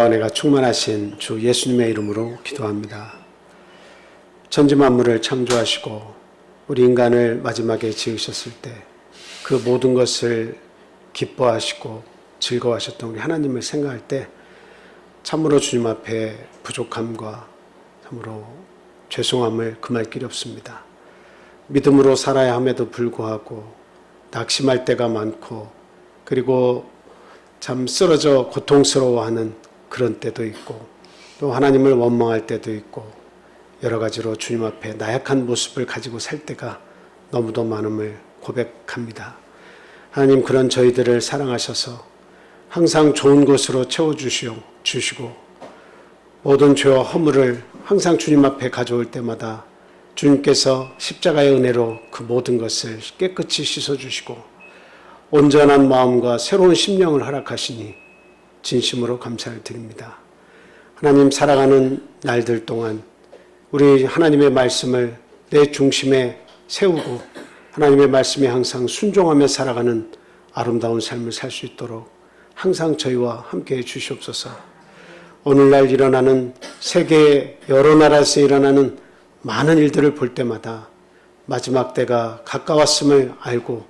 은혜가 충만하신 주 예수님의 이름으로 기도합니다. 천지 만물을 창조하시고 우리 인간을 마지막에 지으셨을 때 그 모든 것을 기뻐하시고 즐거워하셨던 우리 하나님을 생각할 때 참으로 주님 앞에 부족함과 참으로 죄송함을 금할 길이 없습니다. 믿음으로 살아야 함에도 불구하고 낙심할 때가 많고 그리고 참 쓰러져 고통스러워하는 그런 때도 있고 또 하나님을 원망할 때도 있고 여러 가지로 주님 앞에 나약한 모습을 가지고 살 때가 너무도 많음을 고백합니다. 하나님 그런 저희들을 사랑하셔서 항상 좋은 것으로 채워주시고 모든 죄와 허물을 항상 주님 앞에 가져올 때마다 주님께서 십자가의 은혜로 그 모든 것을 깨끗이 씻어주시고 온전한 마음과 새로운 심령을 허락하시니 진심으로 감사를 드립니다. 하나님 살아가는 날들 동안 우리 하나님의 말씀을 내 중심에 세우고 하나님의 말씀에 항상 순종하며 살아가는 아름다운 삶을 살 수 있도록 항상 저희와 함께해 주시옵소서. 오늘날 일어나는 세계 여러 나라에서 일어나는 많은 일들을 볼 때마다 마지막 때가 가까웠음을 알고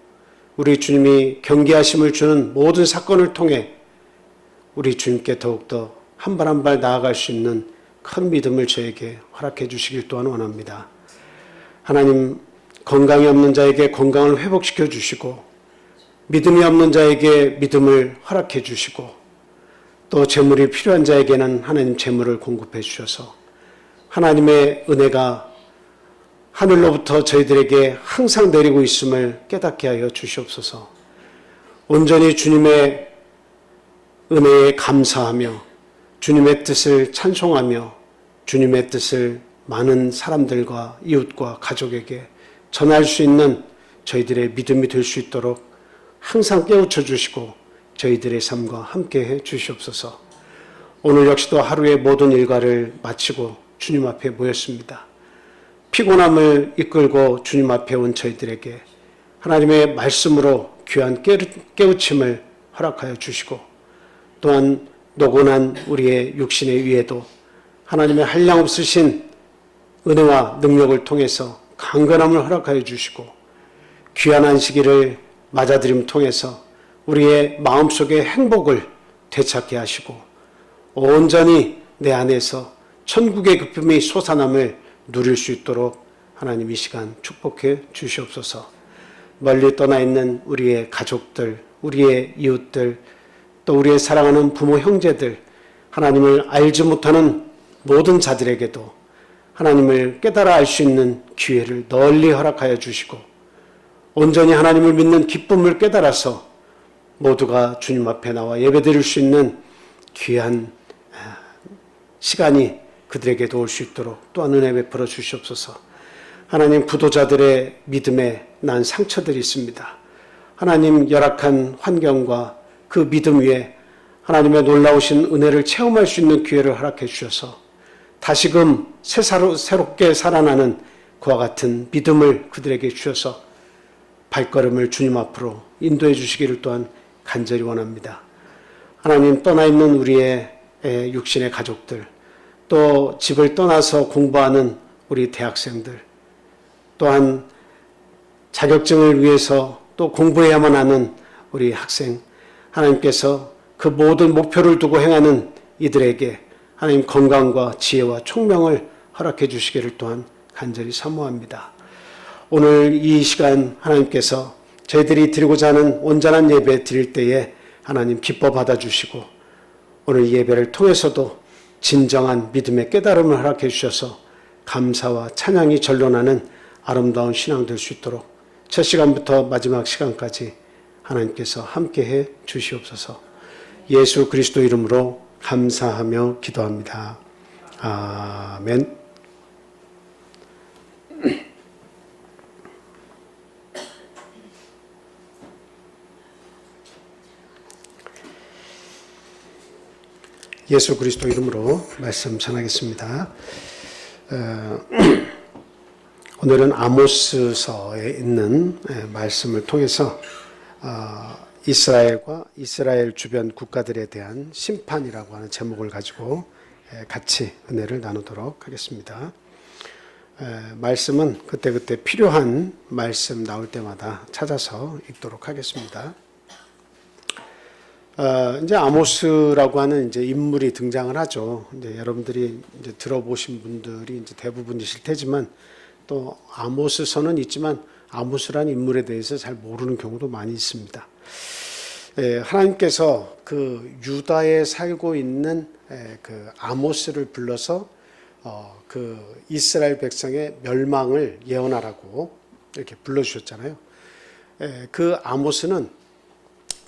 우리 주님이 경계하심을 주는 모든 사건을 통해 우리 주님께 더욱더 한 발 한 발 나아갈 수 있는 큰 믿음을 저에게 허락해 주시길 또한 원합니다. 하나님 건강이 없는 자에게 건강을 회복시켜 주시고 믿음이 없는 자에게 믿음을 허락해 주시고 또 재물이 필요한 자에게는 하나님 재물을 공급해 주셔서 하나님의 은혜가 하늘로부터 저희들에게 항상 내리고 있음을 깨닫게 하여 주시옵소서. 온전히 주님의 은혜에 감사하며 주님의 뜻을 찬송하며 주님의 뜻을 많은 사람들과 이웃과 가족에게 전할 수 있는 저희들의 믿음이 될 수 있도록 항상 깨우쳐 주시고 저희들의 삶과 함께해 주시옵소서. 오늘 역시도 하루의 모든 일과를 마치고 주님 앞에 모였습니다. 피곤함을 이끌고 주님 앞에 온 저희들에게 하나님의 말씀으로 귀한 깨우침을 허락하여 주시고 또한 노곤한 우리의 육신의 위에도 하나님의 한량없으신 은혜와 능력을 통해서 강건함을 허락하여 주시고 귀한 안식일을 맞아들임 통해서 우리의 마음속의 행복을 되찾게 하시고 온전히 내 안에서 천국의 기쁨이 솟아남을 누릴 수 있도록 하나님 이 시간 축복해 주시옵소서. 멀리 떠나 있는 우리의 가족들, 우리의 이웃들, 또 우리의 사랑하는 부모 형제들, 하나님을 알지 못하는 모든 자들에게도 하나님을 깨달아 알 수 있는 기회를 널리 허락하여 주시고 온전히 하나님을 믿는 기쁨을 깨달아서 모두가 주님 앞에 나와 예배드릴 수 있는 귀한 시간이 그들에게도 올 수 있도록 또한 은혜 베풀어 주시옵소서. 하나님 부도자들의 믿음에 난 상처들이 있습니다. 하나님 열악한 환경과 그 믿음 위에 하나님의 놀라우신 은혜를 체험할 수 있는 기회를 허락해 주셔서 다시금 새롭게 살아나는 그와 같은 믿음을 그들에게 주셔서 발걸음을 주님 앞으로 인도해 주시기를 또한 간절히 원합니다. 하나님 떠나 있는 우리의 육신의 가족들, 또 집을 떠나서 공부하는 우리 대학생들, 또한 자격증을 위해서 또 공부해야만 하는 우리 학생, 하나님께서 그 모든 목표를 두고 행하는 이들에게 하나님 건강과 지혜와 총명을 허락해 주시기를 또한 간절히 사모합니다. 오늘 이 시간 하나님께서 저희들이 드리고자 하는 온전한 예배 드릴 때에 하나님 기뻐 받아주시고 오늘 예배를 통해서도 진정한 믿음의 깨달음을 허락해 주셔서 감사와 찬양이 절로나는 아름다운 신앙 될 수 있도록 첫 시간부터 마지막 시간까지 하나님께서 함께해 주시옵소서. 예수 그리스도 이름으로 감사하며 기도합니다. 아멘. 예수 그리스도 이름으로 말씀 전하겠습니다. 오늘은 아모스서에 있는 말씀을 통해서 이스라엘과 이스라엘 주변 국가들에 대한 심판이라고 하는 제목을 가지고 같이 은혜를 나누도록 하겠습니다. 말씀은 그때그때 필요한 말씀 나올 때마다 찾아서 읽도록 하겠습니다. 이제 아모스라고 하는 이제 인물이 등장을 하죠. 이제 여러분들이 이제 들어보신 분들이 이제 대부분이실 테지만 또 아모스서는 있지만 아모스라는 인물에 대해서 잘 모르는 경우도 많이 있습니다. 하나님께서 그 유다에 살고 있는 그 아모스를 불러서 그 이스라엘 백성의 멸망을 예언하라고 이렇게 불러주셨잖아요. 그 아모스는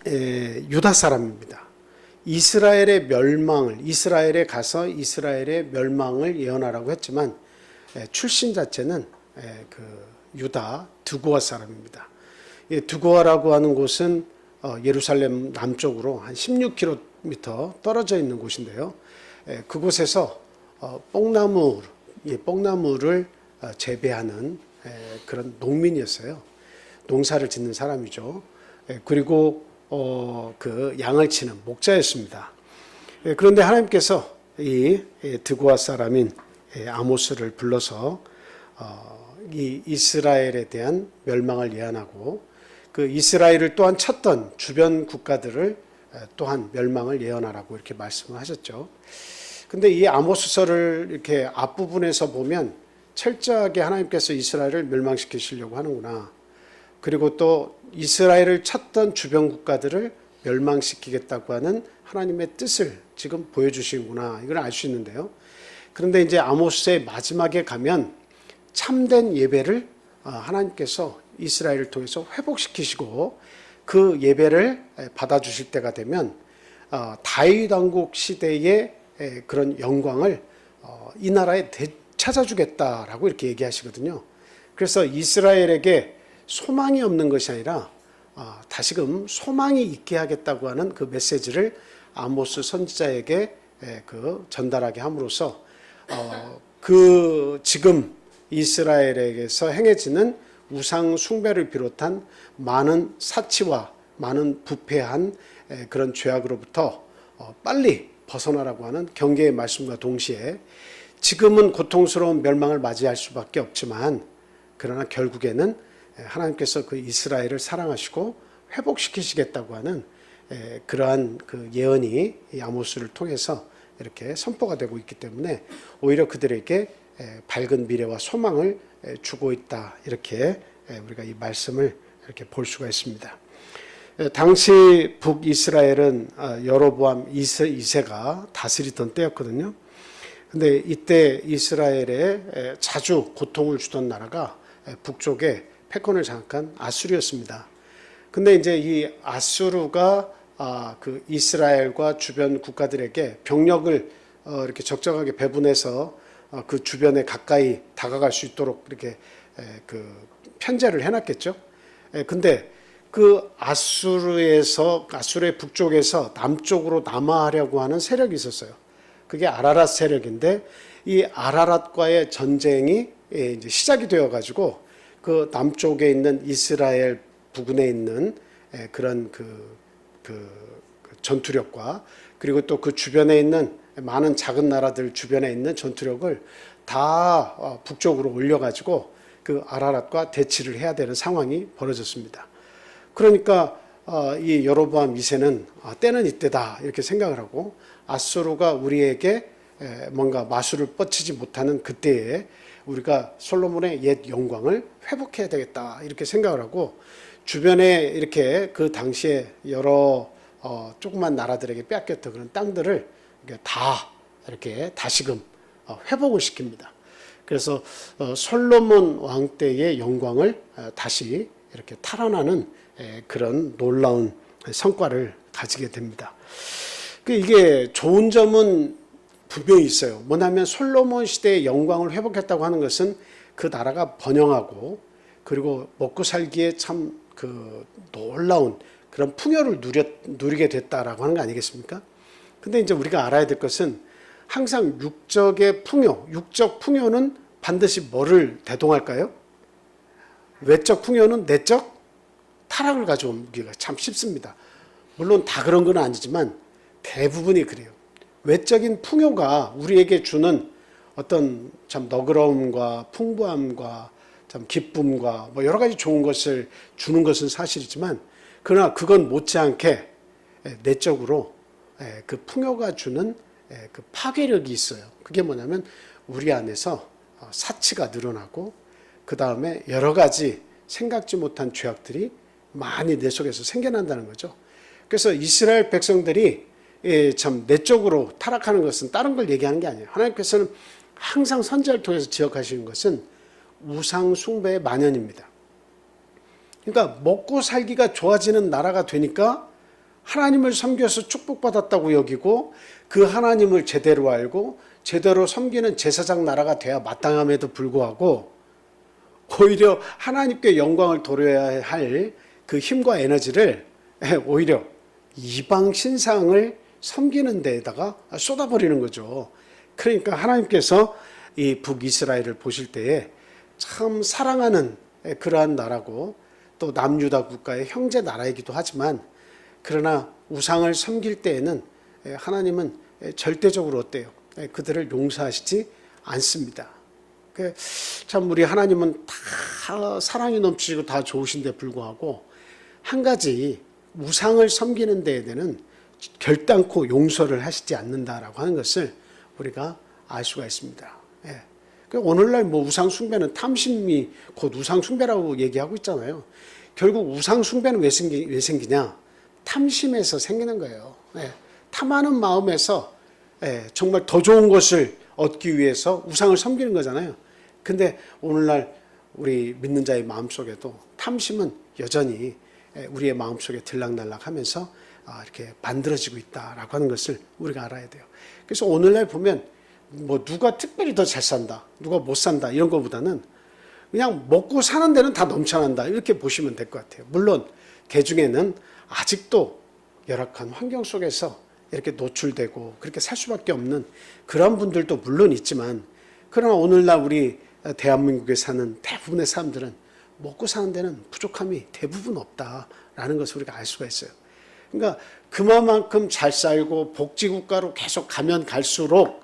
유다 사람입니다. 이스라엘의 멸망을, 이스라엘에 가서 이스라엘의 멸망을 예언하라고 했지만 출신 자체는 그 유다 드고아 사람입니다. 드고아라고 하는 곳은 예루살렘 남쪽으로 한 16km 떨어져 있는 곳인데요. 그곳에서 뽕나무를 재배하는 그런 농민이었어요. 농사를 짓는 사람이죠. 그리고 그 양을 치는 목자였습니다. 그런데 하나님께서 이 드고아 사람인 아모스를 불러서 이 이스라엘에 대한 멸망을 예언하고 그 이스라엘을 또한 쳤던 주변 국가들을 또한 멸망을 예언하라고 이렇게 말씀을 하셨죠. 근데 이 아모스서를 이렇게 앞부분에서 보면 철저하게 하나님께서 이스라엘을 멸망시키시려고 하는구나. 그리고 또 이스라엘을 쳤던 주변 국가들을 멸망시키겠다고 하는 하나님의 뜻을 지금 보여주시는구나. 이걸 알 수 있는데요. 그런데 이제 아모스의 마지막에 가면 참된 예배를 하나님께서 이스라엘을 통해서 회복시키시고 그 예배를 받아주실 때가 되면 다윗 왕국 시대의 그런 영광을 이 나라에 찾아주겠다라고 이렇게 얘기하시거든요. 그래서 이스라엘에게 소망이 없는 것이 아니라 다시금 소망이 있게 하겠다고 하는 그 메시지를 아모스 선지자에게 그 전달하게 함으로써 그 지금 이스라엘에게서 행해지는 우상 숭배를 비롯한 많은 사치와 많은 부패한 그런 죄악으로부터 빨리 벗어나라고 하는 경계의 말씀과 동시에 지금은 고통스러운 멸망을 맞이할 수밖에 없지만 그러나 결국에는 하나님께서 그 이스라엘을 사랑하시고 회복시키시겠다고 하는 그러한 그 예언이 이 아모스를 통해서 이렇게 선포가 되고 있기 때문에 오히려 그들에게 밝은 미래와 소망을 주고 있다. 이렇게 우리가 이 말씀을 이렇게 볼 수가 있습니다. 당시 북이스라엘은 여로보암 2세가 다스리던 때였거든요. 근데 이때 이스라엘에 자주 고통을 주던 나라가 북쪽에 패권을 장악한 아수르였습니다. 근데 이제 이 아수르가 그 이스라엘과 주변 국가들에게 병력을 이렇게 적정하게 배분해서 그 주변에 가까이 다가갈 수 있도록 이렇게 그 편제를 해놨겠죠. 근데 그 아수르의 북쪽에서 남쪽으로 남하하려고 하는 세력이 있었어요. 그게 아라랏 세력인데 이 아라랏과의 전쟁이 이제 시작이 되어가지고 그 남쪽에 있는 이스라엘 부근에 있는 그런 그 전투력과 그리고 또 그 주변에 있는 많은 작은 나라들 주변에 있는 전투력을 다 북쪽으로 올려가지고 그 아라랏과 대치를 해야 되는 상황이 벌어졌습니다. 그러니까 이 여로보암 2세는 때는 이때다 이렇게 생각을 하고 아수르가 우리에게 뭔가 마술을 뻗치지 못하는 그때에 우리가 솔로몬의 옛 영광을 회복해야 되겠다 이렇게 생각을 하고 주변에 이렇게 그 당시에 여러 조그만 나라들에게 뺏겼던 그런 땅들을 다 이렇게 다시금 회복을 시킵니다. 그래서 솔로몬 왕 때의 영광을 다시 이렇게 탈환하는 그런 놀라운 성과를 가지게 됩니다. 이게 좋은 점은 분명히 있어요. 뭐냐면 솔로몬 시대의 영광을 회복했다고 하는 것은 그 나라가 번영하고 그리고 먹고 살기에 참 그 놀라운 그런 풍요를 누리게 됐다라고 하는 거 아니겠습니까? 근데 이제 우리가 알아야 될 것은 항상 육적의 풍요, 육적 풍요는 반드시 뭐를 대동할까요? 외적 풍요는 내적 타락을 가져오기가 참 쉽습니다. 물론 다 그런 건 아니지만 대부분이 그래요. 외적인 풍요가 우리에게 주는 어떤 참 너그러움과 풍부함과 참 기쁨과 뭐 여러 가지 좋은 것을 주는 것은 사실이지만, 그러나 그건 못지않게 내적으로 그 풍요가 주는 그 파괴력이 있어요. 그게 뭐냐면 우리 안에서 사치가 늘어나고, 그 다음에 여러 가지 생각지 못한 죄악들이 많이 내 속에서 생겨난다는 거죠. 그래서 이스라엘 백성들이 참 내적으로 타락하는 것은 다른 걸 얘기하는 게 아니에요. 하나님께서는 항상 선지자를 통해서 지적하시는 것은 우상 숭배의 만연입니다. 그러니까 먹고 살기가 좋아지는 나라가 되니까 하나님을 섬겨서 축복받았다고 여기고, 그 하나님을 제대로 알고 제대로 섬기는 제사장 나라가 돼야 마땅함에도 불구하고, 오히려 하나님께 영광을 돌려야 할 그 힘과 에너지를 오히려 이방 신상을 섬기는 데에다가 쏟아버리는 거죠. 그러니까 하나님께서 이 북이스라엘을 보실 때에 참 사랑하는 그러한 나라고, 또 남유다 국가의 형제 나라이기도 하지만, 그러나 우상을 섬길 때에는 하나님은 절대적으로 어때요? 그들을 용서하시지 않습니다. 참 우리 하나님은 다 사랑이 넘치고 다 좋으신데 불구하고 한 가지, 우상을 섬기는 데에는 결단코 용서를 하시지 않는다라고 하는 것을 우리가 알 수가 있습니다. 오늘날 뭐 우상 숭배는 탐심이 곧 우상 숭배라고 얘기하고 있잖아요. 결국 우상 숭배는 왜 생기냐? 탐심에서 생기는 거예요. 탐하는 마음에서 정말 더 좋은 것을 얻기 위해서 우상을 섬기는 거잖아요. 근데 오늘날 우리 믿는 자의 마음속에도 탐심은 여전히 우리의 마음속에 들락날락하면서 이렇게 만들어지고 있다라고 하는 것을 우리가 알아야 돼요. 그래서 오늘날 보면 뭐 누가 특별히 더 잘 산다, 누가 못 산다 이런 것보다는 그냥 먹고 사는 데는 다 넘쳐난다, 이렇게 보시면 될 것 같아요. 물론 그 중에는 아직도 열악한 환경 속에서 이렇게 노출되고 그렇게 살 수밖에 없는 그런 분들도 물론 있지만, 그러나 오늘날 우리 대한민국에 사는 대부분의 사람들은 먹고 사는 데는 부족함이 대부분 없다라는 것을 우리가 알 수가 있어요. 그러니까 그만큼 잘 살고 복지국가로 계속 가면 갈수록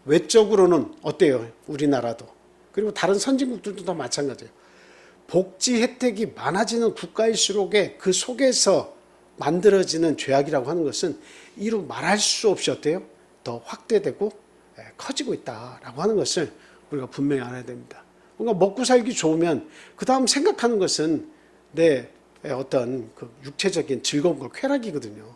외적으로는 어때요? 우리나라도, 그리고 다른 선진국들도 다 마찬가지예요. 복지 혜택이 많아지는 국가일수록에 그 속에서 만들어지는 죄악이라고 하는 것은 이루 말할 수 없이 어때요? 더 확대되고 커지고 있다라고 하는 것을 우리가 분명히 알아야 됩니다. 뭔가 먹고 살기 좋으면 그 다음 생각하는 것은 내 어떤 그 육체적인 즐거움과 쾌락이거든요.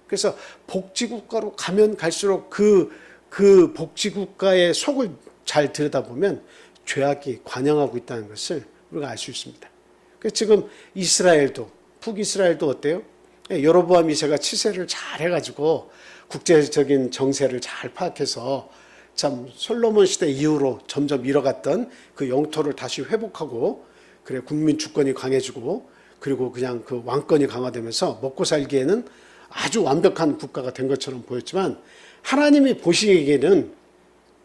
그래서 복지국가로 가면 갈수록 그 복지국가의 속을 잘 들여다보면 죄악이 관영하고 있다는 것을 우리가 알 수 있습니다. 그래서 지금 이스라엘도, 북이스라엘도 어때요? 여로보암 2세가 치세를 잘 해가지고 국제적인 정세를 잘 파악해서 참 솔로몬 시대 이후로 점점 잃어갔던 그 영토를 다시 회복하고, 그래 국민 주권이 강해지고, 그리고 그냥 그 왕권이 강화되면서 먹고 살기에는 아주 완벽한 국가가 된 것처럼 보였지만, 하나님이 보시기에는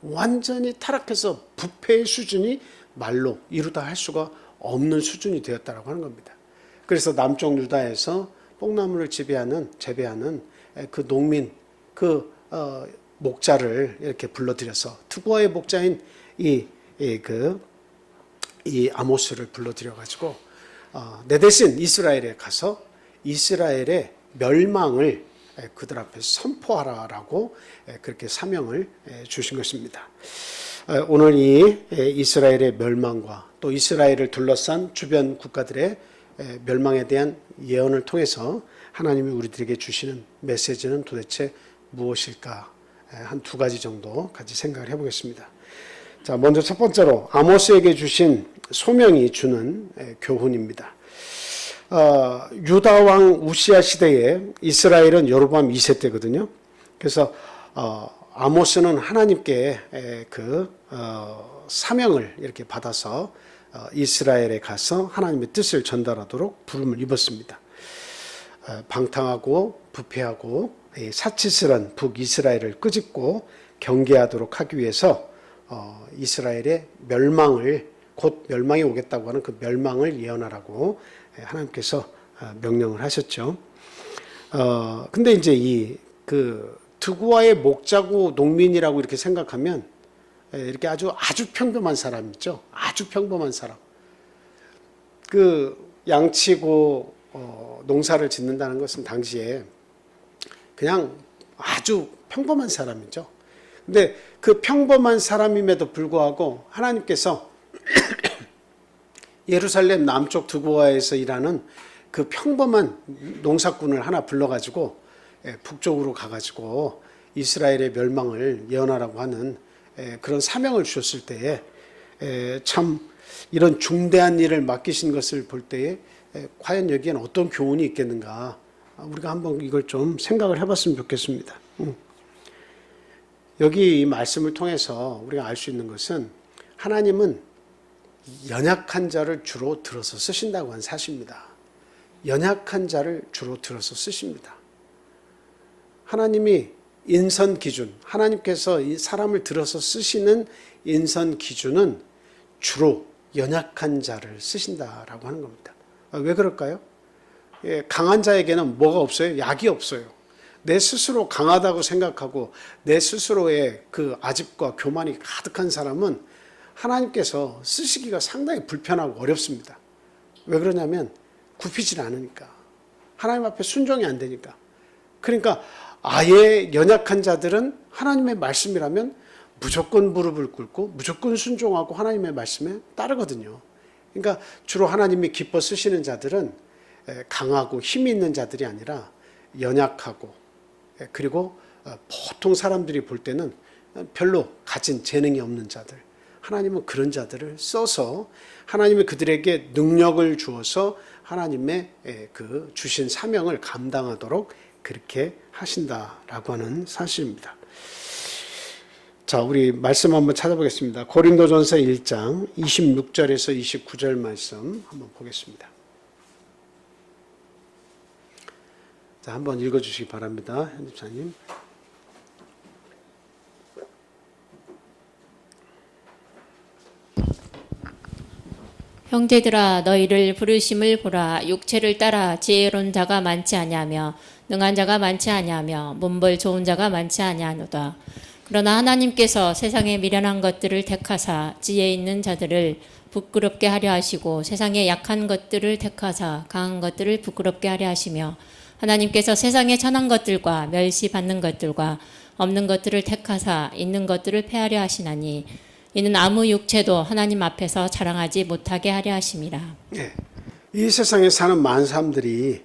완전히 타락해서 부패의 수준이 말로 이루다 할 수가 없는 수준이 되었다라고 하는 겁니다. 그래서 남쪽 유다에서 뽕나무를 재배하는 그 농민, 목자를 이렇게 불러들여서, 투고의 목자인 이 아모스를 불러들여가지고 내 대신 이스라엘에 가서 이스라엘의 멸망을 그들 앞에서 선포하라라고 그렇게 사명을 주신 것입니다. 오늘 이 이스라엘의 멸망과 또 이스라엘을 둘러싼 주변 국가들의 멸망에 대한 예언을 통해서 하나님이 우리들에게 주시는 메시지는 도대체 무엇일까? 한 두 가지 정도 같이 생각을 해보겠습니다. 자, 먼저 첫 번째로 아모스에게 주신 소명이 주는 교훈입니다. 유다 왕 우시아 시대에 이스라엘은 여로보암 2세 때거든요. 그래서 아모스는 하나님께 사명을 이렇게 받아서 이스라엘에 가서 하나님의 뜻을 전달하도록 부름을 입었습니다. 방탕하고 부패하고 사치스런 북이스라엘을 끄집고 경계하도록 하기 위해서 이스라엘의 멸망을, 곧 멸망이 오겠다고 하는 그 멸망을 예언하라고 하나님께서 명령을 하셨죠. 근데 이제 그 드고아의 목자고 농민이라고 이렇게 생각하면 이렇게 아주 평범한 사람 있죠. 아주 평범한 사람. 그 양치고 농사를 짓는다는 것은 당시에 그냥 아주 평범한 사람이죠. 근데 그 평범한 사람임에도 불구하고 하나님께서 예루살렘 남쪽 드고아에서 일하는 그 평범한 농사꾼을 하나 불러가지고 북쪽으로 가가지고 이스라엘의 멸망을 예언하라고 하는 그런 사명을 주셨을 때에 참 이런 중대한 일을 맡기신 것을 볼 때에 과연 여기엔 어떤 교훈이 있겠는가, 우리가 한번 이걸 좀 생각을 해봤으면 좋겠습니다. 여기 이 말씀을 통해서 우리가 알 수 있는 것은 하나님은 연약한 자를 주로 들어서 쓰신다고 하는 사실입니다. 연약한 자를 주로 들어서 쓰십니다. 하나님이 인선 기준, 하나님께서 이 사람을 들어서 쓰시는 인선 기준은 주로 연약한 자를 쓰신다라고 하는 겁니다. 왜 그럴까요? 강한 자에게는 뭐가 없어요? 약이 없어요. 내 스스로 강하다고 생각하고 내 스스로의 그 아집과 교만이 가득한 사람은 하나님께서 쓰시기가 상당히 불편하고 어렵습니다. 왜 그러냐면 굽히질 않으니까. 하나님 앞에 순종이 안 되니까. 그러니까 아예 연약한 자들은 하나님의 말씀이라면 무조건 무릎을 꿇고 무조건 순종하고 하나님의 말씀에 따르거든요. 그러니까 주로 하나님이 기뻐 쓰시는 자들은 강하고 힘이 있는 자들이 아니라 연약하고, 그리고 보통 사람들이 볼 때는 별로 가진 재능이 없는 자들, 하나님은 그런 자들을 써서 하나님이 그들에게 능력을 주어서 하나님의 그 주신 사명을 감당하도록 그렇게 하신다라고 하는 사실입니다. 자, 우리 말씀 한번 찾아보겠습니다. 고린도전서 1장 26절에서 29절 말씀 한번 보겠습니다. 자, 한번 읽어주시기 바랍니다. 현집사님. 형제들아, 너희를 부르심을 보라. 육체를 따라 지혜로운 자가 많지 아니하며 능한 자가 많지 아니하며 문벌 좋은 자가 많지 아니하노다. 그러나 하나님께서 세상에 미련한 것들을 택하사 지혜 있는 자들을 부끄럽게 하려 하시고 세상에 약한 것들을 택하사 강한 것들을 부끄럽게 하려 하시며 하나님께서 세상에 천한 것들과 멸시받는 것들과 없는 것들을 택하사 있는 것들을 폐하려 하시나니 이는 아무 육체도 하나님 앞에서 자랑하지 못하게 하려 하심이라. 이 세상에 사는 많은 사람들이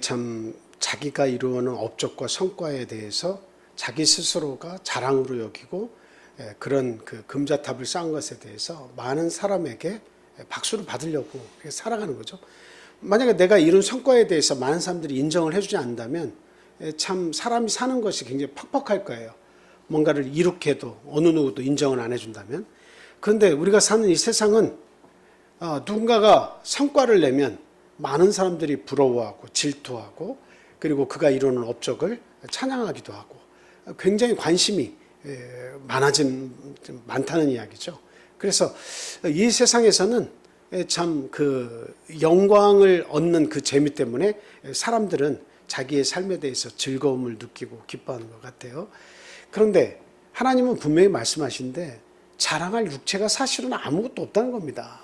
참 자기가 이루어오는 업적과 성과에 대해서 자기 스스로가 자랑으로 여기고 그런 그 금자탑을 쌓은 것에 대해서 많은 사람에게 박수를 받으려고 살아가는 거죠. 만약에 내가 이룬 성과에 대해서 많은 사람들이 인정을 해주지 않는다면 참 사람이 사는 것이 굉장히 퍽퍽할 거예요. 뭔가를 이룩해도 어느 누구도 인정을 안 해준다면. 그런데 우리가 사는 이 세상은 누군가가 성과를 내면 많은 사람들이 부러워하고 질투하고 그리고 그가 이루는 업적을 찬양하기도 하고 굉장히 관심이 많다는 이야기죠. 그래서 이 세상에서는 참 그 영광을 얻는 그 재미 때문에 사람들은 자기의 삶에 대해서 즐거움을 느끼고 기뻐하는 것 같아요. 그런데 하나님은 분명히 말씀하시는데 자랑할 육체가 사실은 아무것도 없다는 겁니다.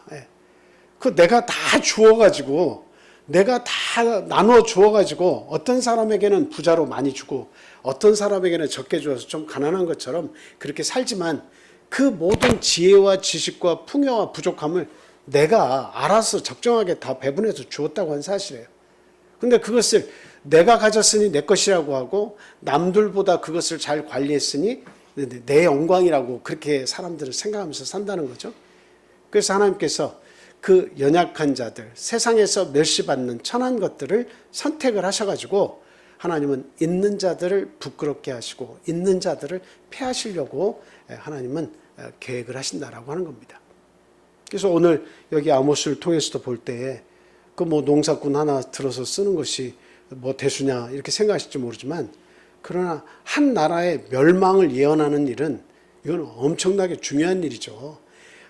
그 내가 다 주어가지고 내가 다 나누어 주어가지고 어떤 사람에게는 부자로 많이 주고 어떤 사람에게는 적게 주어서 좀 가난한 것처럼 그렇게 살지만 그 모든 지혜와 지식과 풍요와 부족함을 내가 알아서 적정하게 다 배분해서 주었다고 한 사실이에요. 근데 그것을 내가 가졌으니 내 것이라고 하고 남들보다 그것을 잘 관리했으니 내 영광이라고 그렇게 사람들을 생각하면서 산다는 거죠. 그래서 하나님께서 그 연약한 자들, 세상에서 멸시받는 천한 것들을 선택을 하셔가지고 하나님은 있는 자들을 부끄럽게 하시고 있는 자들을 폐하시려고 하나님은 계획을 하신다라고 하는 겁니다. 그래서 오늘 여기 아모스를 통해서도 볼 때에 그 뭐 농사꾼 하나 들어서 쓰는 것이 뭐 대수냐 이렇게 생각하실지 모르지만 그러나 한 나라의 멸망을 예언하는 일은 이건 엄청나게 중요한 일이죠.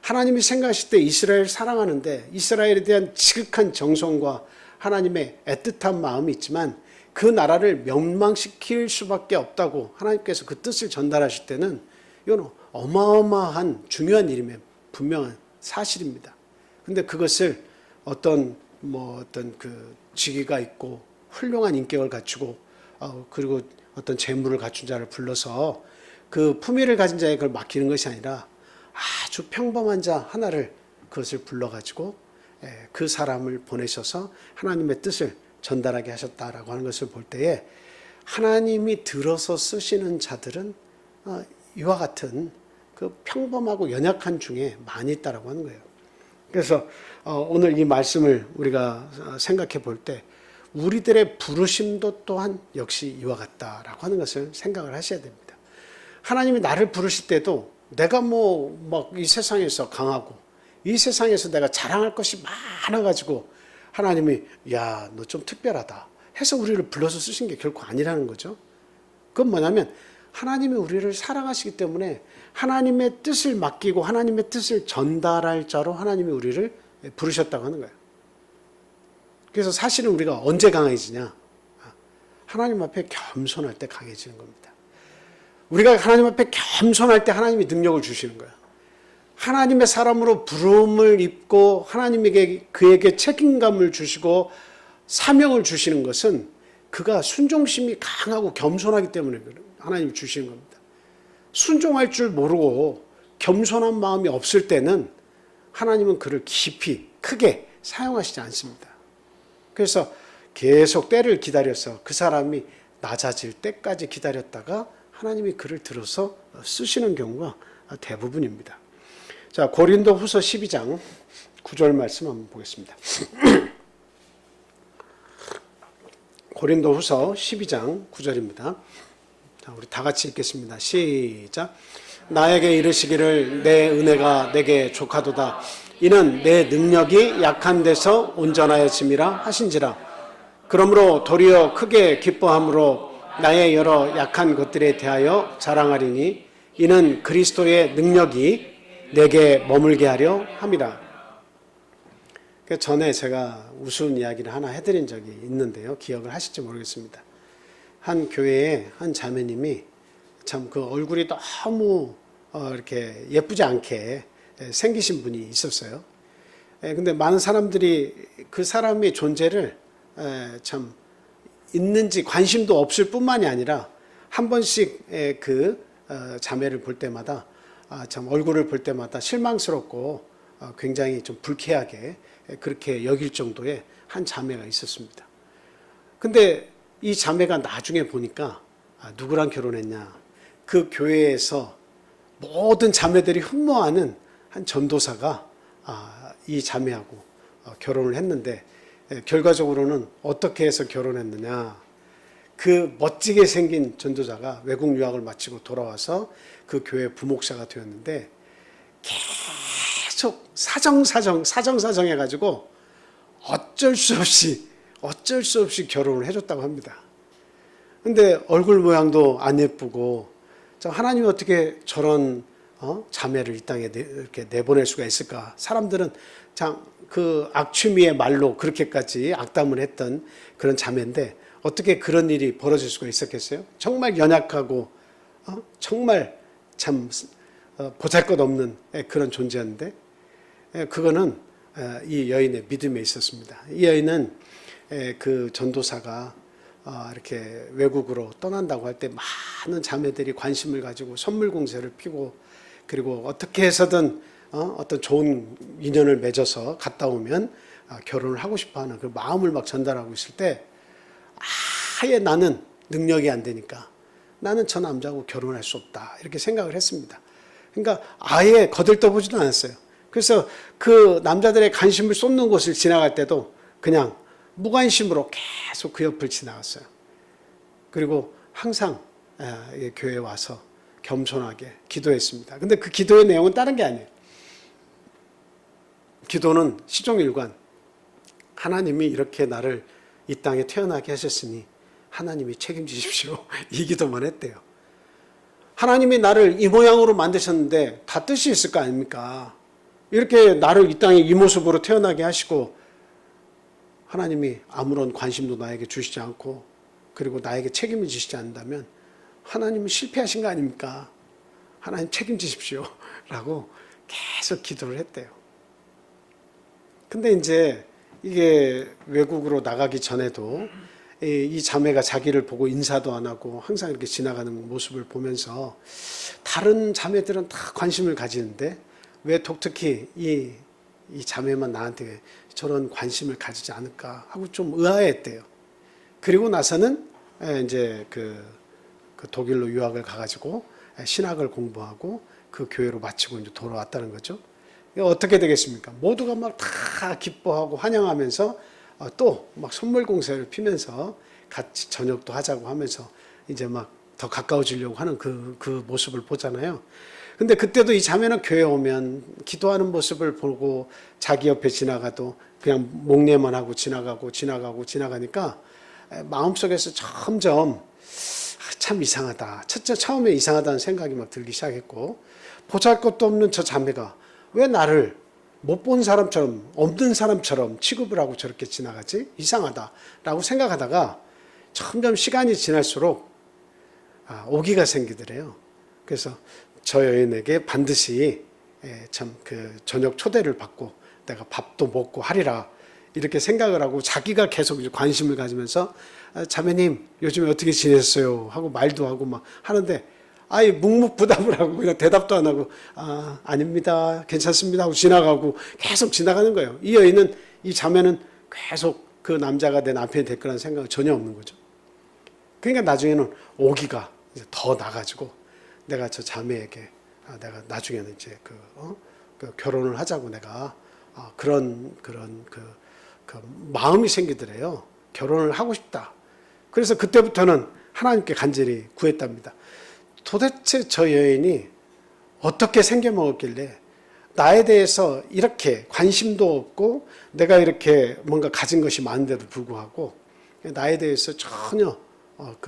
하나님이 생각하실 때 이스라엘을 사랑하는데 이스라엘에 대한 지극한 정성과 하나님의 애틋한 마음이 있지만 그 나라를 멸망시킬 수밖에 없다고 하나님께서 그 뜻을 전달하실 때는 이건 어마어마한 중요한 일임에 분명한 사실입니다. 근데 그것을 어떤 그 직위가 있고 훌륭한 인격을 갖추고 그리고 어떤 재물을 갖춘 자를 불러서 그 품위를 가진 자에게 그걸 맡기는 것이 아니라 아주 평범한 자 하나를 그것을 불러가지고 그 사람을 보내셔서 하나님의 뜻을 전달하게 하셨다라고 하는 것을 볼 때에 하나님이 들어서 쓰시는 자들은 이와 같은 그 평범하고 연약한 중에 많이 있다라고 하는 거예요. 그래서 오늘 이 말씀을 우리가 생각해 볼 때 우리들의 부르심도 또한 역시 이와 같다라고 하는 것을 생각을 하셔야 됩니다. 하나님이 나를 부르실 때도 내가 막 이 세상에서 강하고 이 세상에서 내가 자랑할 것이 많아가지고 하나님이 야, 너 좀 특별하다 해서 우리를 불러서 쓰신 게 결코 아니라는 거죠. 그건 뭐냐면 하나님이 우리를 사랑하시기 때문에 하나님의 뜻을 맡기고 하나님의 뜻을 전달할 자로 하나님이 우리를 부르셨다고 하는 거예요. 그래서 사실은 우리가 언제 강해지냐? 하나님 앞에 겸손할 때 강해지는 겁니다. 우리가 하나님 앞에 겸손할 때 하나님이 능력을 주시는 거예요. 하나님의 사람으로 부름을 입고 하나님에게 그에게 책임감을 주시고 사명을 주시는 것은 그가 순종심이 강하고 겸손하기 때문에 하나님이 주시는 겁니다. 순종할 줄 모르고 겸손한 마음이 없을 때는 하나님은 그를 깊이 크게 사용하시지 않습니다. 그래서 계속 때를 기다려서 그 사람이 낮아질 때까지 기다렸다가 하나님이 그를 들어서 쓰시는 경우가 대부분입니다. 자, 고린도 후서 12장 9절 말씀 한번 보겠습니다. 고린도 후서 12장 9절입니다. 자, 우리 다 같이 읽겠습니다. 시작. 나에게 이르시기를 내 은혜가 내게 족하도다. 이는 내 능력이 약한 데서 온전하였음이라 하신지라. 그러므로 도리어 크게 기뻐함으로 나의 여러 약한 것들에 대하여 자랑하리니 이는 그리스도의 능력이 내게 머물게 하려 함이라. 전에 제가 우스운 이야기를 하나 해드린 적이 있는데요. 기억을 하실지 모르겠습니다. 한 교회에 한 자매님이 참 그 얼굴이 너무 이렇게 예쁘지 않게 생기신 분이 있었어요. 근데 많은 사람들이 그 사람의 존재를 참 있는지 관심도 없을 뿐만이 아니라 한 번씩 그 자매를 볼 때마다 참 얼굴을 볼 때마다 실망스럽고 굉장히 좀 불쾌하게 그렇게 여길 정도의 한 자매가 있었습니다. 근데 이 자매가 나중에 보니까 누구랑 결혼했냐? 그 교회에서 모든 자매들이 흠모하는 한 전도사가 이 자매하고 결혼을 했는데 결과적으로는 어떻게 해서 결혼했느냐? 그 멋지게 생긴 전도자가 외국 유학을 마치고 돌아와서 그 교회 부목사가 되었는데 계속 사정 해가지고 어쩔 수 없이 결혼을 해줬다고 합니다. 근데 얼굴 모양도 안 예쁘고 하나님이 어떻게 저런 자매를 이 땅에 이렇게 내보낼 수가 있을까? 사람들은 참 그 악취미의 말로 그렇게까지 악담을 했던 그런 자매인데 어떻게 그런 일이 벌어질 수가 있었겠어요? 정말 연약하고 정말 참 보잘것없는 그런 존재였는데 그거는 이 여인의 믿음에 있었습니다. 이 여인은 그 전도사가 이렇게 외국으로 떠난다고 할 때 많은 자매들이 관심을 가지고 선물 공세를 피고 그리고 어떻게 해서든 어떤 좋은 인연을 맺어서 갔다 오면 결혼을 하고 싶어하는 그 마음을 막 전달하고 있을 때 아예 나는 능력이 안 되니까 나는 저 남자하고 결혼할 수 없다 이렇게 생각을 했습니다. 그러니까 아예 거들떠보지도 않았어요. 그래서 그 남자들의 관심을 쏟는 곳을 지나갈 때도 그냥 무관심으로 계속 그 옆을 지나갔어요. 그리고 항상 교회에 와서 겸손하게 기도했습니다. 근데 그 기도의 내용은 다른 게 아니에요. 기도는 시종일관 하나님이 이렇게 나를 이 땅에 태어나게 하셨으니 하나님이 책임지십시오. 이 기도만 했대요. 하나님이 나를 이 모양으로 만드셨는데 다 뜻이 있을 거 아닙니까? 이렇게 나를 이 땅에 이 모습으로 태어나게 하시고 하나님이 아무런 관심도 나에게 주시지 않고 그리고 나에게 책임을 지시지 않는다면 하나님은 실패하신 거 아닙니까? 하나님 책임지십시오. 라고 계속 기도를 했대요. 근데 이제 이게 외국으로 나가기 전에도 이 자매가 자기를 보고 인사도 안 하고 항상 이렇게 지나가는 모습을 보면서 다른 자매들은 다 관심을 가지는데 왜 독특히 이 자매만 나한테 저런 관심을 가지지 않을까 하고 좀 의아했대요. 그리고 나서는 이제 그 독일로 유학을 가가지고 신학을 공부하고 그 교회로 마치고 이제 돌아왔다는 거죠. 어떻게 되겠습니까? 모두가 막 다 기뻐하고 환영하면서 또 막 선물 공세를 피면서 같이 저녁도 하자고 하면서 이제 막 더 가까워지려고 하는 그 모습을 보잖아요. 근데 그때도 이 자매는 교회 오면 기도하는 모습을 보고 자기 옆에 지나가도 그냥 목례만 하고 지나가니까 마음속에서 점점 참 이상하다. 처음에 이상하다는 생각이 막 들기 시작했고, 보잘것도 없는 저 자매가 왜 나를 못 본 사람처럼, 없는 사람처럼 취급을 하고 저렇게 지나가지? 이상하다라고 생각하다가 점점 시간이 지날수록 오기가 생기더래요. 그래서 저 여인에게 반드시 참 그 저녁 초대를 받고 내가 밥도 먹고 하리라 이렇게 생각을 하고 자기가 계속 관심을 가지면서 자매님 요즘에 어떻게 지냈어요? 하고 말도 하고 막 하는데 아예 묵묵부답을 하고 그냥 대답도 안 하고 아닙니다. 괜찮습니다. 하고 지나가고 계속 지나가는 거예요. 이 여인은 이 자매는 계속 그 남자가 내 남편이 될 거라는 생각은 전혀 없는 거죠. 그러니까 나중에는 오기가 이제 더 나가지고 내가 저 자매에게 내가 나중에는 이제 그 결혼을 하자고 내가 그런 마음이 생기더래요. 결혼을 하고 싶다. 그래서 그때부터는 하나님께 간절히 구했답니다. 도대체 저 여인이 어떻게 생겨먹었길래 나에 대해서 이렇게 관심도 없고 내가 이렇게 뭔가 가진 것이 많은데도 불구하고 나에 대해서 전혀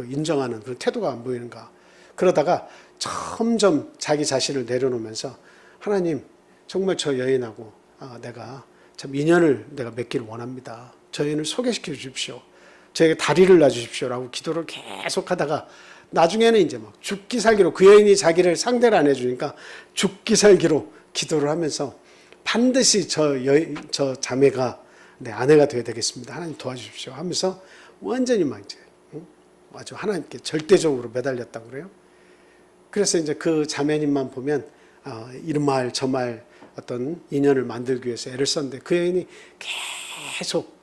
인정하는 그런 태도가 안 보이는가. 그러다가 점점 자기 자신을 내려놓으면서 하나님 정말 저 여인하고 내가 참 인연을 내가 맺기를 원합니다. 저 여인을 소개시켜 주십시오. 저에게 다리를 놔주십시오. 라고 기도를 계속 하다가 나중에는 이제 막 죽기 살기로 그 여인이 자기를 상대를 안 해주니까 죽기 살기로 기도를 하면서 반드시 저 자매가 내 아내가 되어야 되겠습니다. 하나님 도와주십시오. 하면서 완전히 막 이제 아주 하나님께 절대적으로 매달렸다고 그래요. 그래서 이제 그 자매님만 보면 이런 말 저 말 어떤 인연을 만들기 위해서 애를 썼는데 그 여인이 계속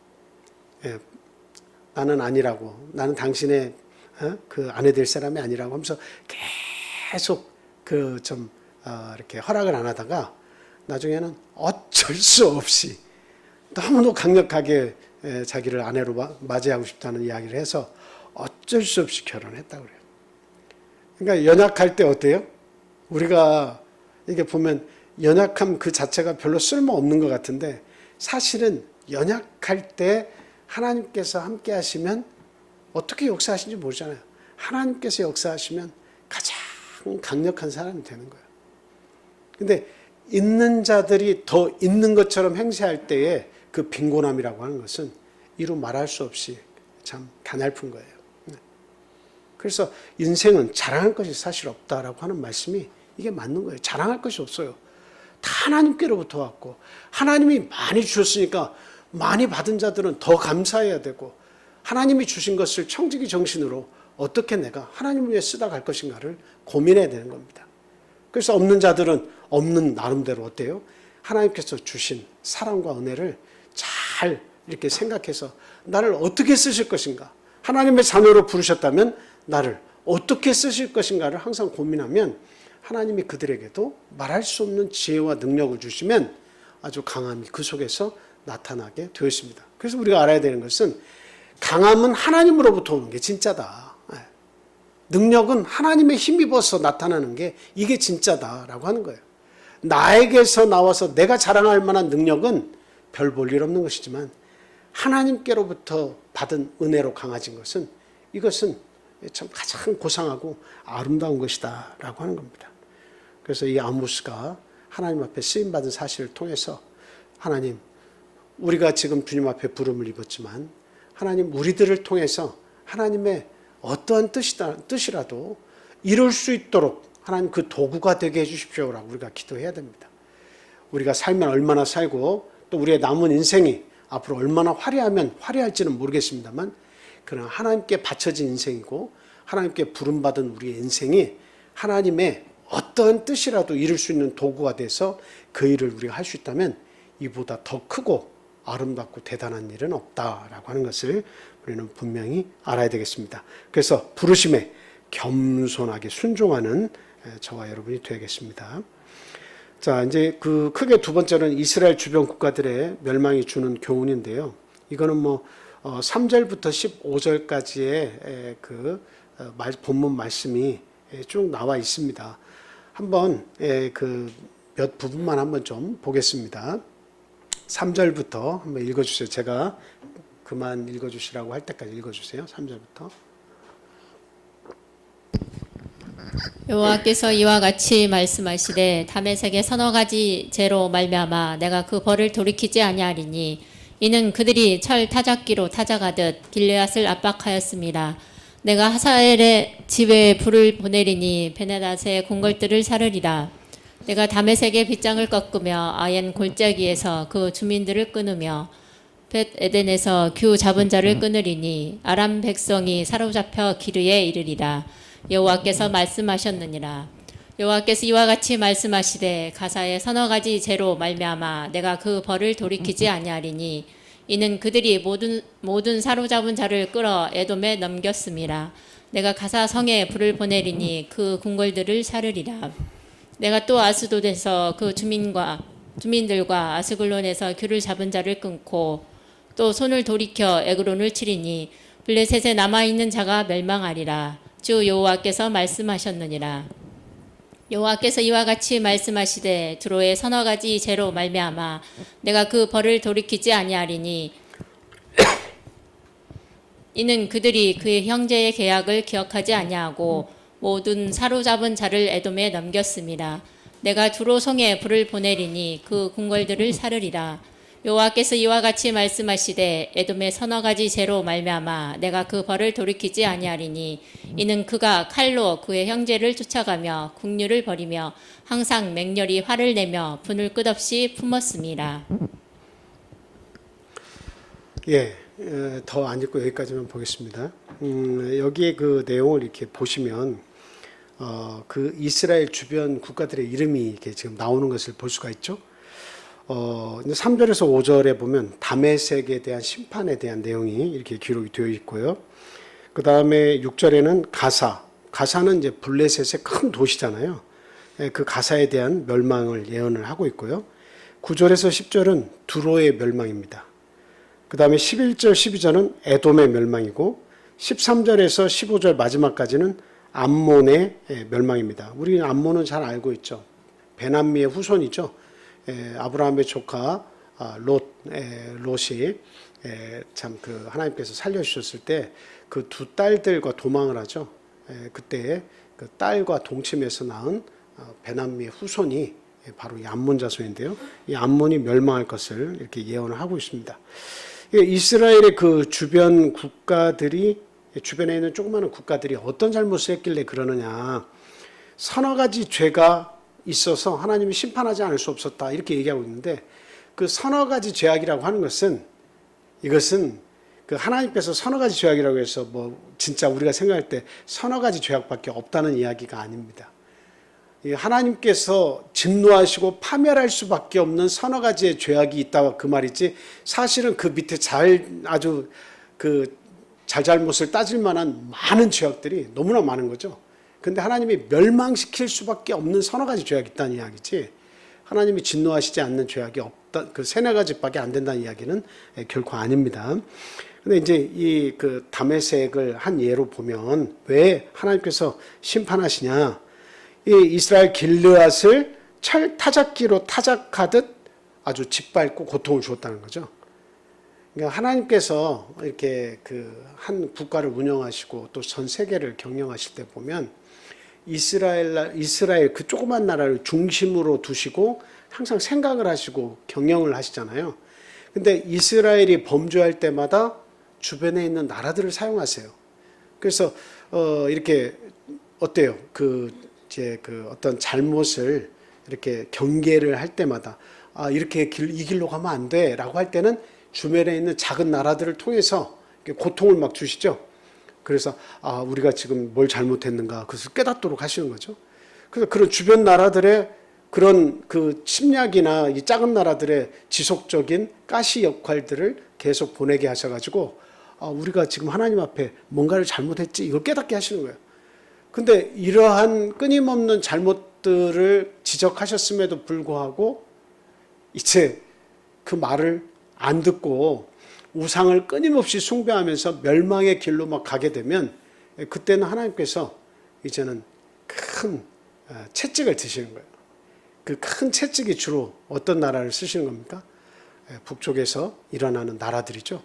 나는 아니라고, 나는 당신의 그 아내 될 사람이 아니라고 하면서 계속 이렇게 허락을 안 하다가 나중에는 어쩔 수 없이 너무도 강력하게 자기를 아내로 맞이하고 싶다는 이야기를 해서 어쩔 수 없이 결혼했다고 그래요. 그러니까 연약할 때 어때요? 우리가 이게 보면 연약함 그 자체가 별로 쓸모없는 것 같은데 사실은 연약할 때 하나님께서 함께 하시면 어떻게 역사하시는지 모르잖아요. 하나님께서 역사하시면 가장 강력한 사람이 되는 거예요. 근데 있는 자들이 더 있는 것처럼 행세할 때에 그 빈곤함이라고 하는 것은 이루 말할 수 없이 참 가냘픈 거예요. 그래서 인생은 자랑할 것이 사실 없다라고 하는 말씀이 이게 맞는 거예요. 자랑할 것이 없어요. 다 하나님께로부터 왔고 하나님이 많이 주셨으니까 많이 받은 자들은 더 감사해야 되고 하나님이 주신 것을 청지기 정신으로 어떻게 내가 하나님을 위해 쓰다 갈 것인가를 고민해야 되는 겁니다. 그래서 없는 자들은 없는 나름대로 어때요? 하나님께서 주신 사랑과 은혜를 잘 이렇게 생각해서 나를 어떻게 쓰실 것인가, 하나님의 자녀로 부르셨다면 나를 어떻게 쓰실 것인가를 항상 고민하면 하나님이 그들에게도 말할 수 없는 지혜와 능력을 주시면 아주 강함이 그 속에서 나타나게 되었습니다. 그래서 우리가 알아야 되는 것은 강함은 하나님으로부터 오는 게 진짜다. 능력은 하나님의 힘입어서 나타나는 게 이게 진짜다라고 하는 거예요. 나에게서 나와서 내가 자랑할 만한 능력은 별 볼 일 없는 것이지만 하나님께로부터 받은 은혜로 강해진 것은 이것은 참 가장 고상하고 아름다운 것이다 라고 하는 겁니다. 그래서 이 아모스가 하나님 앞에 쓰임받은 사실을 통해서 하나님, 우리가 지금 주님 앞에 부름을 입었지만 하나님 우리들을 통해서 하나님의 어떠한 뜻이라도 이룰 수 있도록 하나님 그 도구가 되게 해주십시오라고 우리가 기도해야 됩니다. 우리가 살면 얼마나 살고 또 우리의 남은 인생이 앞으로 얼마나 화려하면 화려할지는 모르겠습니다만, 그러나 하나님께 바쳐진 인생이고 하나님께 부름받은 우리의 인생이 하나님의 어떠한 뜻이라도 이룰 수 있는 도구가 돼서 그 일을 우리가 할 수 있다면 이보다 더 크고 아름답고 대단한 일은 없다라고 하는 것을 우리는 분명히 알아야 되겠습니다. 그래서 부르심에 겸손하게 순종하는 저와 여러분이 되겠습니다. 자, 이제 그 크게 두 번째는 이스라엘 주변 국가들의 멸망이 주는 교훈인데요. 이거는 뭐 3절부터 15절까지의 그 본문 말씀이 쭉 나와 있습니다. 한번 그 몇 부분만 한번 좀 보겠습니다. 3절부터 한번 읽어주세요. 제가 그만 읽어주시라고 할 때까지 읽어주세요. 3절부터. 여호와께서 이와 같이 말씀하시되 다메섹의 서너 가지 죄로 말미암아 내가 그 벌을 돌이키지 아니하리니 이는 그들이 철 타작기로 타작하듯 길르앗을 압박하였습니다. 내가 하사엘의 집에 불을 보내리니 베네닷의 궁궐들을 사르리라. 내가 다메섹의 빗장을 꺾으며 아옌 골짜기에서 그 주민들을 끊으며 벳 에덴에서 규 잡은 자를 끊으리니 아람 백성이 사로잡혀 기르에 이르리라. 여호와께서 말씀하셨느니라. 여호와께서 이와 같이 말씀하시되 가사의 서너 가지 죄로 말미암아 내가 그 벌을 돌이키지 아니하리니 이는 그들이 모든 사로잡은 자를 끌어 에돔에 넘겼음이라. 내가 가사 성에 불을 보내리니 그 궁궐들을 사르리라. 내가 또 아스돗에서 그 주민들과 아스글론에서 규를 잡은 자를 끊고 또 손을 돌이켜 에그론을 치리니 블레셋에 남아있는 자가 멸망하리라. 주 여호와께서 말씀하셨느니라. 여호와께서 이와 같이 말씀하시되 두로의 서너 가지 죄로 말미암아 내가 그 벌을 돌이키지 아니하리니 이는 그들이 그의 형제의 계약을 기억하지 아니하고 모든 사로잡은 자를 에돔에 넘겼습니다. 내가 두로 성에 불을 보내리니 그 궁궐들을 사르리라. 여호와께서 이와 같이 말씀하시되 에돔의 서너 가지 죄로 말미암아 내가 그 벌을 돌이키지 아니하리니 이는 그가 칼로 그의 형제를 쫓아가며 국류를 벌이며 항상 맹렬히 화를 내며 분을 끝없이 품었음이라. 예, 더 안 읽고 여기까지만 보겠습니다. 여기에 그 내용을 이렇게 보시면 그 이스라엘 주변 국가들의 이름이 이렇게 지금 나오는 것을 볼 수가 있죠. 3절에서 5절에 보면 다메섹에 대한 심판에 대한 내용이 이렇게 기록이 되어 있고요. 그 다음에 6절에는 가사는 이제 블레셋의 큰 도시잖아요. 그 가사에 대한 멸망을 예언을 하고 있고요. 9절에서 10절은 두로의 멸망입니다. 그 다음에 11절, 12절은 에돔의 멸망이고 13절에서 15절 마지막까지는 암몬의 멸망입니다. 우리는 암몬은 잘 알고 있죠. 베남미의 후손이죠. 아브라함의 조카 롯이 참 그 하나님께서 살려주셨을 때 그 두 딸들과 도망을 하죠. 그때 그 딸과 동침해서 낳은 베남미의 후손이 바로 이 암몬 자손인데요. 이 암몬이 멸망할 것을 이렇게 예언을 하고 있습니다. 이스라엘의 그 주변 국가들이, 주변에 있는 조그마한 국가들이 어떤 잘못을 했길래 그러느냐. 서너 가지 죄가 있어서 하나님이 심판하지 않을 수 없었다, 이렇게 얘기하고 있는데, 그 서너 가지 죄악이라고 하는 것은, 이것은 그 하나님께서 서너 가지 죄악이라고 해서 뭐 진짜 우리가 생각할 때 서너 가지 죄악밖에 없다는 이야기가 아닙니다. 하나님께서 진노하시고 파멸할 수밖에 없는 서너 가지의 죄악이 있다, 그 말이지, 사실은 그 밑에 아주 그 잘잘못을 따질 만한 많은 죄악들이 너무나 많은 거죠. 근데 하나님이 멸망시킬 수밖에 없는 서너 가지 죄악이 있다는 이야기지, 하나님이 진노하시지 않는 죄악이 없다, 그 세네 가지밖에 안 된다는 이야기는 결코 아닙니다. 근데 이제 이 그 다메섹을 한 예로 보면 왜 하나님께서 심판하시냐, 이 이스라엘 길르앗을 철 타작기로 타작하듯 아주 짓밟고 고통을 주었다는 거죠. 그러니까 하나님께서 이렇게 그 한 국가를 운영하시고 또 전 세계를 경영하실 때 보면 이스라엘 그 조그만 나라를 중심으로 두시고 항상 생각을 하시고 경영을 하시잖아요. 근데 이스라엘이 범죄할 때마다 주변에 있는 나라들을 사용하세요. 그래서 이렇게 어때요? 이제 어떤 잘못을 이렇게 경계를 할 때마다 이렇게 이 길로 가면 안 돼라고 할 때는 주변에 있는 작은 나라들을 통해서 고통을 막 주시죠. 그래서 우리가 지금 뭘 잘못했는가 그것을 깨닫도록 하시는 거죠. 그래서 그런 주변 나라들의 그런 그 침략이나 이 작은 나라들의 지속적인 가시 역할들을 계속 보내게 하셔가지고 우리가 지금 하나님 앞에 뭔가를 잘못했지 이걸 깨닫게 하시는 거예요. 근데 이러한 끊임없는 잘못들을 지적하셨음에도 불구하고 이제 그 말을 안 듣고 우상을 끊임없이 숭배하면서 멸망의 길로 막 가게 되면 그때는 하나님께서 이제는 큰 채찍을 드시는 거예요. 그 큰 채찍이 주로 어떤 나라를 쓰시는 겁니까? 북쪽에서 일어나는 나라들이죠.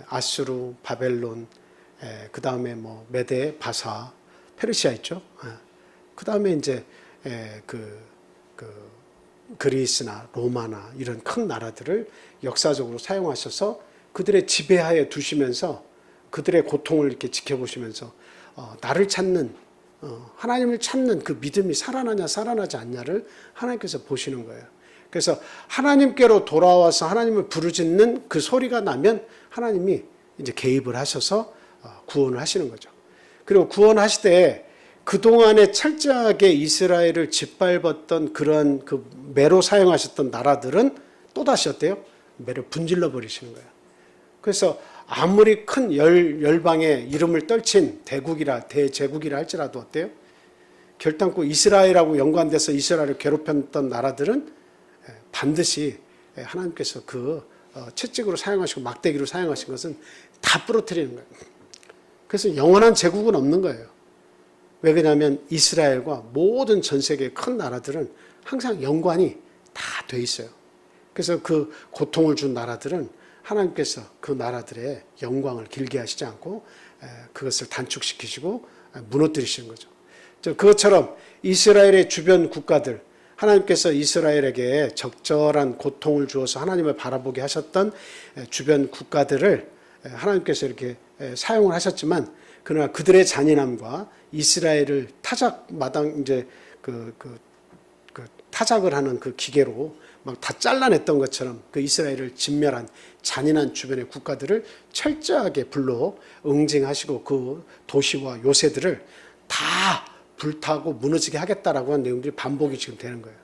아수르, 바벨론, 그 다음에 뭐 메데, 바사, 페르시아 있죠. 그 다음에 이제 그리스나 로마나 이런 큰 나라들을 역사적으로 사용하셔서 그들의 지배하에 두시면서 그들의 고통을 이렇게 지켜보시면서 나를 찾는 하나님을 찾는 그 믿음이 살아나냐 살아나지 않냐를 하나님께서 보시는 거예요. 그래서 하나님께로 돌아와서 하나님을 부르짖는 그 소리가 나면 하나님이 이제 개입을 하셔서 구원을 하시는 거죠. 그리고 구원하시되 그동안에 철저하게 이스라엘을 짓밟았던 그런 그 매로 사용하셨던 나라들은 또다시 어때요? 매를 분질러 버리시는 거예요. 그래서 아무리 큰 열방의 이름을 떨친 대제국이라 할지라도 어때요? 결단코 이스라엘하고 연관돼서 이스라엘을 괴롭혔던 나라들은 반드시 하나님께서 그 채찍으로 사용하시고 막대기로 사용하신 것은 다 부러뜨리는 거예요. 그래서 영원한 제국은 없는 거예요. 왜 그러냐면 이스라엘과 모든 전 세계의 큰 나라들은 항상 연관이 다 돼 있어요. 그래서 그 고통을 준 나라들은 하나님께서 그 나라들의 영광을 길게 하시지 않고 그것을 단축시키시고 무너뜨리시는 거죠. 그것처럼 이스라엘의 주변 국가들, 하나님께서 이스라엘에게 적절한 고통을 주어서 하나님을 바라보게 하셨던 주변 국가들을 하나님께서 이렇게 사용을 하셨지만, 그러나 그들의 잔인함과 이스라엘을 타작마당 이제 타작을 하는 그 기계로 막 다 잘라냈던 것처럼 그 이스라엘을 진멸한 잔인한 주변의 국가들을 철저하게 불러 응징하시고 그 도시와 요새들을 다 불타고 무너지게 하겠다라고 하는 내용들이 반복이 지금 되는 거예요.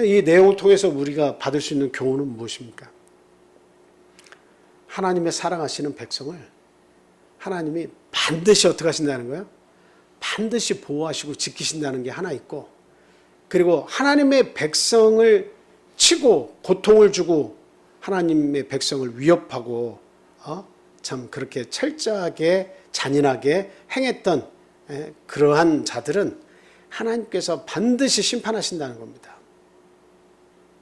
이 내용을 통해서 우리가 받을 수 있는 교훈은 무엇입니까? 하나님의 사랑하시는 백성을 하나님이 반드시 어떻게 하신다는 거예요? 반드시 보호하시고 지키신다는 게 하나 있고, 그리고 하나님의 백성을 치고 고통을 주고 하나님의 백성을 위협하고 참 그렇게 철저하게 잔인하게 행했던 그러한 자들은 하나님께서 반드시 심판하신다는 겁니다.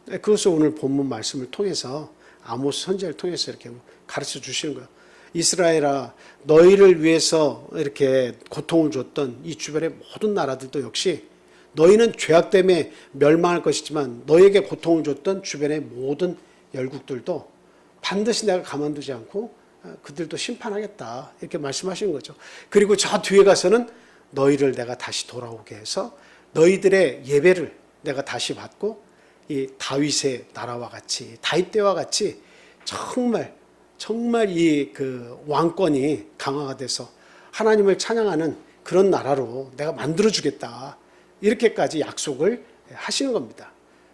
그것을 오늘 본문 말씀을 통해서 아모스 선지자를 통해서 이렇게 가르쳐 주시는 거예요. 이스라엘아, 너희를 위해서 이렇게 고통을 줬던 이 주변의 모든 나라들도 역시 너희는 죄악 때문에 멸망할 것이지만 너희에게 고통을 줬던 주변의 모든 열국들도 반드시 내가 가만두지 않고 그들도 심판하겠다, 이렇게 말씀하시는 거죠. 그리고 저 뒤에 가서는 너희를 내가 다시 돌아오게 해서 너희들의 예배를 내가 다시 받고 이 다윗의 나라와 같이, 다윗 때와 같이 정말 이 그 왕권이 강화가 돼서 하나님을 찬양하는 그런 나라로 내가 만들어주겠다, 이렇게까지 약속을 하시는 겁니다.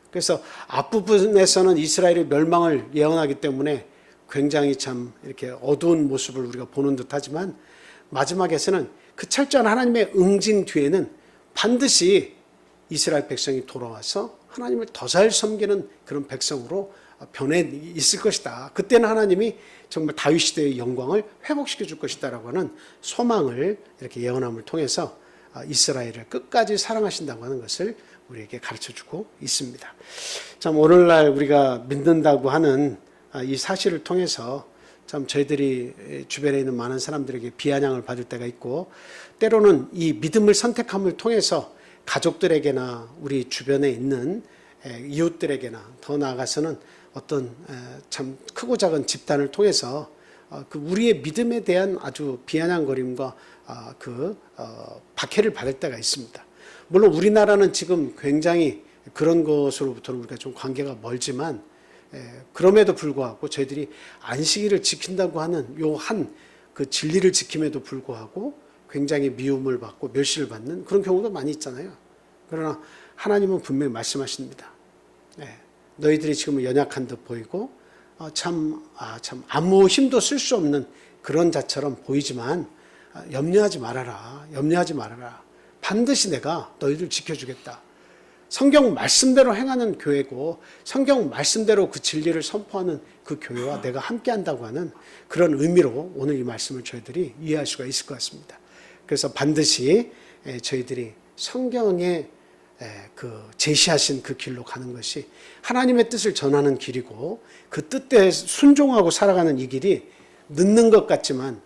그래서 앞부분에서는 이스라엘의 멸망을 예언하기 때문에 굉장히 참 이렇게 어두운 모습을 우리가 보는 듯하지만, 마지막에서는 그 철저한 하나님의 응징 뒤에는 반드시 이스라엘 백성이 돌아와서 하나님을 더 잘 섬기는 그런 백성으로 변해 있을 것이다. 그때는 하나님이 정말 다윗 시대의 영광을 회복시켜 줄 것이다라고 하는 소망을 이렇게 예언함을 통해서 이스라엘을 끝까지 사랑하신다고 하는 것을 우리에게 가르쳐주고 있습니다. 참 오늘날 우리가 믿는다고 하는 이 사실을 통해서 참 저희들이 주변에 있는 많은 사람들에게 비아냥을 받을 때가 있고, 때로는 이 믿음을 선택함을 통해서 가족들에게나 우리 주변에 있는 이웃들에게나 더 나아가서는 어떤 참 크고 작은 집단을 통해서 그 우리의 믿음에 대한 아주 비아냥거림과 박해를 받을 때가 있습니다. 물론 우리나라는 지금 굉장히 그런 것으로부터는 우리가 좀 관계가 멀지만, 그럼에도 불구하고 저희들이 안식일을 지킨다고 하는 요 그 진리를 지킴에도 불구하고 굉장히 미움을 받고 멸시를 받는 그런 경우도 많이 있잖아요. 그러나 하나님은 분명히 말씀하십니다. 너희들이 지금 연약한 듯 보이고 참 아무 힘도 쓸 수 없는 그런 자처럼 보이지만 염려하지 말아라. 염려하지 말아라. 반드시 내가 너희들 지켜주겠다. 성경 말씀대로 행하는 교회고 성경 말씀대로 그 진리를 선포하는 그 교회와 내가 함께한다고 하는 그런 의미로 오늘 이 말씀을 저희들이 이해할 수가 있을 것 같습니다. 그래서 반드시 저희들이 성경에 그 제시하신 그 길로 가는 것이 하나님의 뜻을 전하는 길이고 그 뜻대에 순종하고 살아가는 이 길이 늦는 것 같지만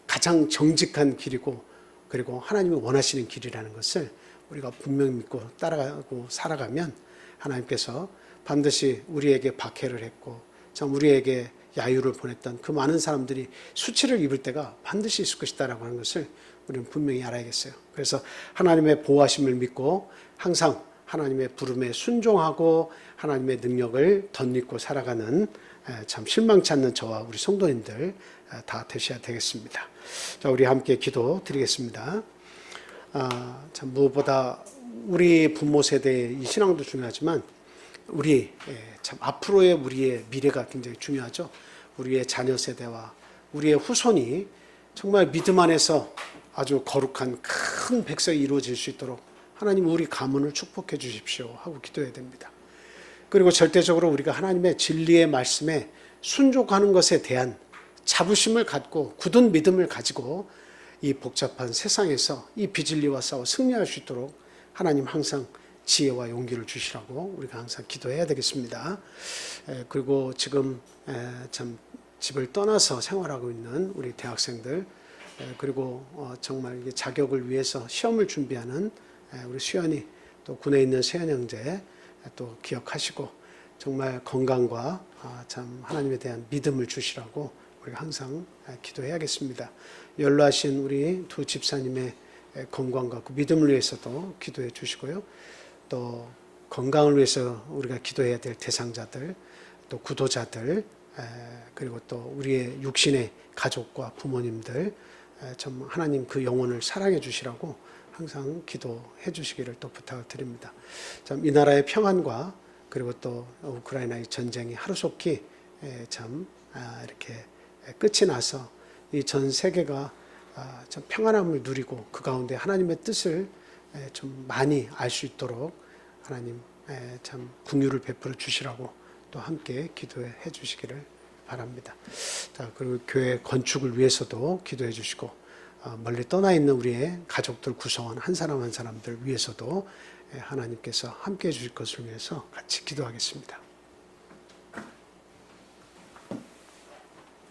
가장 정직한 길이고 그리고 하나님이 원하시는 길이라는 것을 우리가 분명히 믿고 따라가고 살아가면 하나님께서 반드시 우리에게 박해를 했고 참 우리에게 야유를 보냈던 그 많은 사람들이 수치를 입을 때가 반드시 있을 것이다라고 하는 것을 우리는 분명히 알아야겠어요. 그래서 하나님의 보호하심을 믿고 항상 하나님의 부름에 순종하고 하나님의 능력을 덧입고 살아가는 참 실망치 않는 저와 우리 성도님들 다 되셔야 되겠습니다. 자, 우리 함께 기도 드리겠습니다. 참 무엇보다 우리 부모 세대의 이 신앙도 중요하지만 우리 참 앞으로의 우리의 미래가 굉장히 중요하죠. 우리의 자녀 세대와 우리의 후손이 정말 믿음 안에서 아주 거룩한 큰 백성이 이루어질 수 있도록 하나님 우리 가문을 축복해 주십시오 하고 기도해야 됩니다. 그리고 절대적으로 우리가 하나님의 진리의 말씀에 순종하는 것에 대한 자부심을 갖고 굳은 믿음을 가지고 이 복잡한 세상에서 이 비진리와 싸워 승리할 수 있도록 하나님 항상 지혜와 용기를 주시라고 우리가 항상 기도해야 되겠습니다. 그리고 지금 참 집을 떠나서 생활하고 있는 우리 대학생들 그리고 정말 자격을 위해서 시험을 준비하는 우리 수연이 또 군에 있는 세연 형제 또 기억하시고 정말 건강과 참 하나님에 대한 믿음을 주시라고 우리가 항상 기도해야겠습니다. 연로하신 우리 두 집사님의 건강과 그 믿음을 위해서도 기도해 주시고요. 또 건강을 위해서 우리가 기도해야 될 대상자들, 또 구도자들, 그리고 또 우리의 육신의 가족과 부모님들, 참 하나님 그 영혼을 사랑해 주시라고 항상 기도해 주시기를 또 부탁을 드립니다. 참 이 나라의 평안과 그리고 또 우크라이나의 전쟁이 하루속히 참 이렇게 끝이 나서 이 전 세계가 참 평안함을 누리고 그 가운데 하나님의 뜻을 좀 많이 알 수 있도록 하나님 참 긍휼을 베풀어 주시라고 또 함께 기도해 주시기를 바랍니다. 자, 그리고 교회 건축을 위해서도 기도해 주시고 멀리 떠나 있는 우리의 가족들 구성원 한 사람 한 사람들 위해서도 하나님께서 함께 해 주실 것을 위해서 같이 기도하겠습니다.